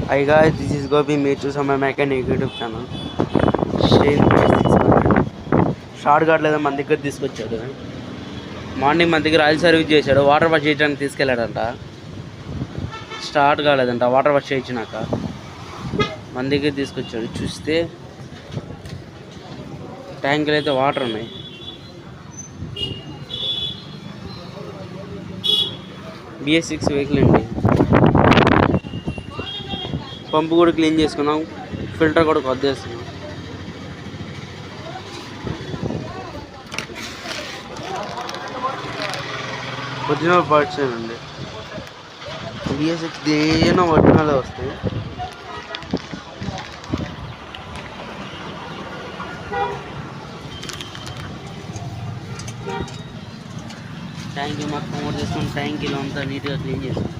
Hi guys, this is Gopi. Meet to some mechanic YouTube channel. Shane price తీసుకోండి. Short కావట్లేదు మన దగ్గర తీసుకొచ్చాడు. మార్నింగ్ మన దగ్గర ఆయిల్ సర్వీస్ చేశాడు. వాటర్ వాష్ చేయడానికి తీసుకెళ్ళాడంట. స్టార్ట్ కాలేదంట. వాటర్ వాష్ చేయించినాక మన దగ్గర తీసుకొచ్చాడు. చూస్తే ట్యాంకులు అయితే వాటర్ ఉన్నాయి. BS6 వెహికల్ అండి. పంపు కూడా క్లీన్ చేసుకున్నాం. ఫిల్టర్ కూడా కొద్దేస్తున్నాం. ఒరిజినల్ పార్ట్స్ అండి. BS6 దేనా ఒరిజినల్ వస్తాయి. ట్యాంక్ మొత్తం కూడా చేసుకుని ట్యాంకీలో అంతా నీట్గా క్లీన్ చేసుకున్నాం.